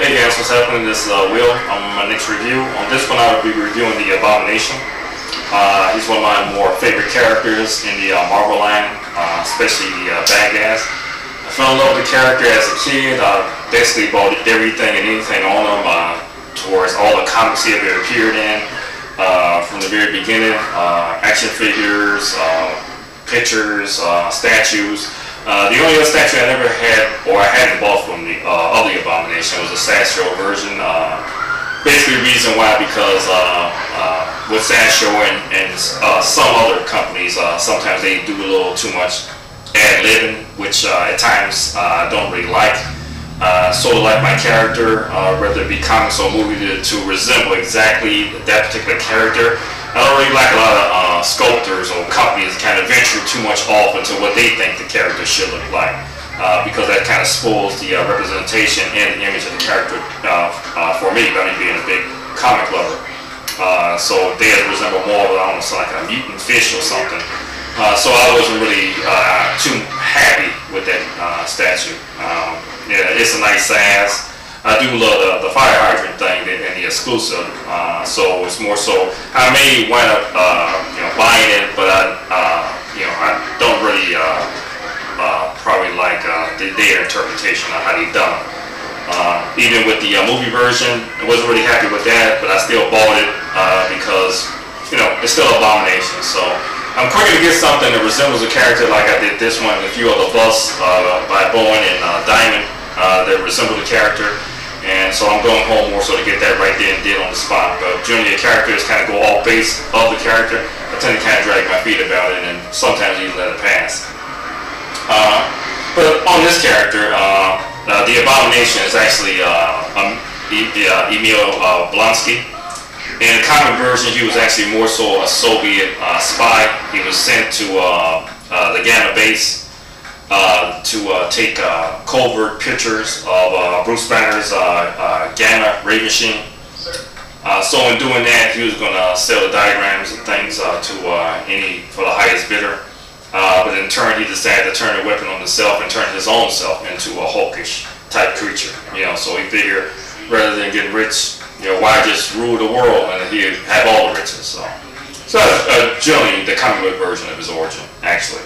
Hey guys, what's happening? This is Will on my next review. On this one, I will be reviewing the Abomination. He's one of my more favorite characters in the Marvel line, especially the bad guys. I fell in love with the character as a kid. I basically bought everything and anything on him towards all the comics he ever appeared in from the very beginning. Action figures, pictures, statues. The only other statue I never had, or I hadn't bought from the other Abomination, was a SIDESHOW version. Basically, the reason why, because with SIDESHOW and some other companies, sometimes they do a little too much ad-libbing, which at times I don't really like. Sort of like my character, whether it be comics or movie, to resemble exactly that particular character. I don't really like a lot of sculptors or companies kind of venture too much off into what they think the character should look like, because that kind of spoils the representation and the image of the character for me, by me being a big comic lover. So they resemble more of almost like a mutant fish or something. So I wasn't really too happy with that statue. Yeah, it's a nice size. I do love the fire hydrant thing and the exclusive, so it's more so I may wind up buying it, but I don't really probably like their interpretation of how they done it. Even with the movie version, I wasn't really happy with that, but I still bought it because it's still Abomination. So I'm quicker to get something that resembles a character like I did this one and a few other busts by Bowen and Diamond that resemble the character. And so I'm going home more so to get that right there and then on the spot. But generally, a character is kind of go off base of the character. I tend to kind of drag my feet about it and sometimes even let it pass. But on this character, the Abomination is actually Emil Blonsky. In the comic version, he was actually more so a Soviet spy. He was sent to the Gamma base to take covert pictures of Bruce Banner's Gamma ray machine. So in doing that, he was going to sell the diagrams and things for the highest bidder. But in turn, he decided to turn the weapon on himself and turn his own self into a hulkish type creature. So he figured rather than getting rich, why just rule the world and he'd have all the riches. So that's generally the comic book version of his origin, actually.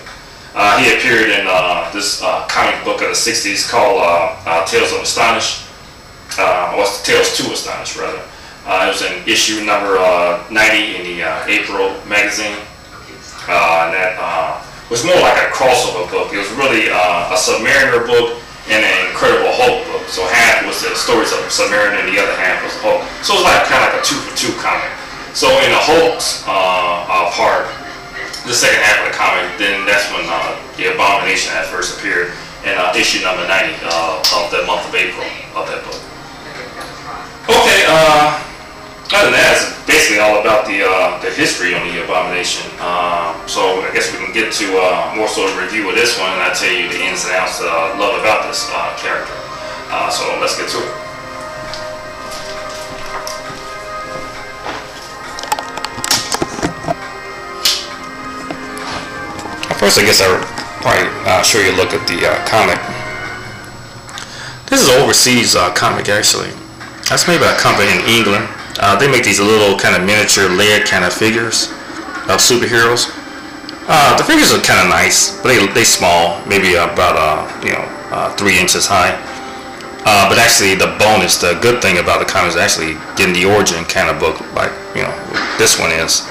He appeared in this comic book of the 60s called Tales of Astonish, or Tales to Astonish, rather. It was in issue number 90 in the April magazine, and that was more like a crossover book. It was really a Submariner book and an Incredible Hulk book. So half was the stories of Submariner and the other half was Hulk. So it was like kind of like a 2-for-2 comic. So in the Hulk's part, the second half of the comic, then that's when the Abomination had first appeared in issue number 90 of the month of April of that book. Okay, other than that, it's basically all about the history on the Abomination. So I guess we can get to more so a review of this one, and I'll tell you the ins and outs that I love about this character. So let's get to it. First, I guess I'll probably show you a look at the comic. This is an overseas comic, actually. That's made by a company in England. They make these little kind of miniature lead kind of figures of superheroes. The figures are kind of nice, but they small, maybe about 3 inches high. But actually, the bonus, the good thing about the comic is actually getting the origin kind of book, like this one is.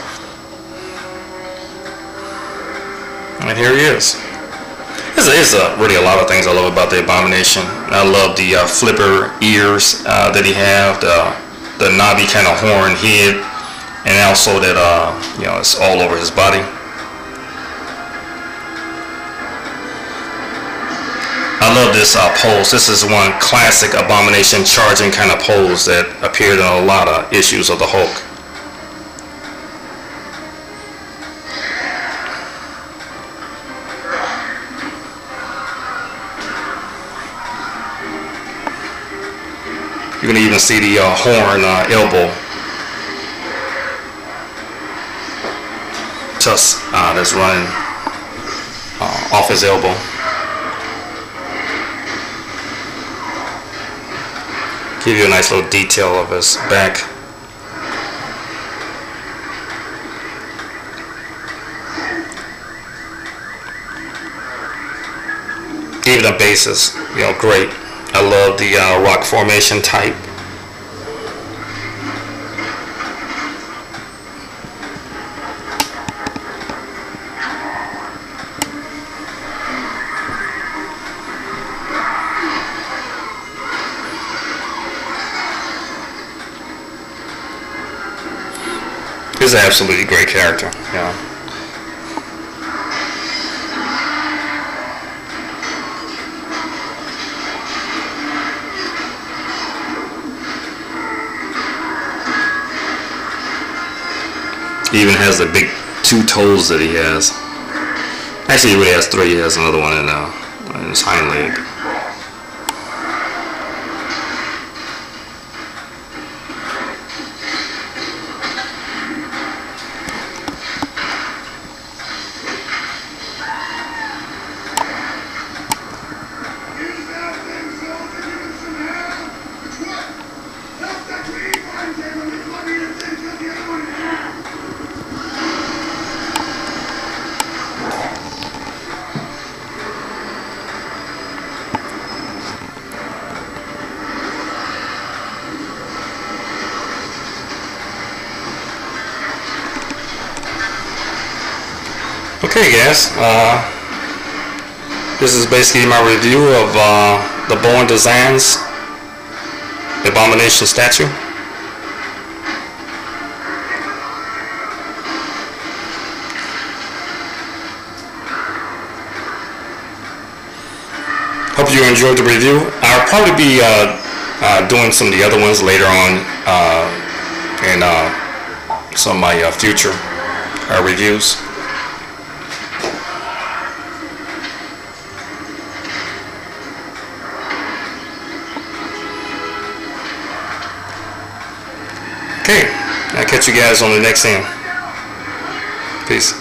And here he is. There's really a lot of things I love about the Abomination. I love the flipper ears that he have, the knobby kind of horn head, and also that it's all over his body. I love this pose. This is one classic Abomination charging kind of pose that appeared in a lot of issues of the Hulk. You can even see the horn elbow tusk that's running off his elbow. Give you a nice little detail of his back. Even the base is, you know, great. I love the rock formation type. He's an absolutely great character, you know. He even has the big 2 toes that he has. Actually, he really has 3. He has another one in his hind leg. Okay guys, this is basically my review of the BOWEN Designs Abomination statue. Hope you enjoyed the review. I'll probably be doing some of the other ones later on in some of my future reviews. Okay, I'll catch you guys on the next end. Peace.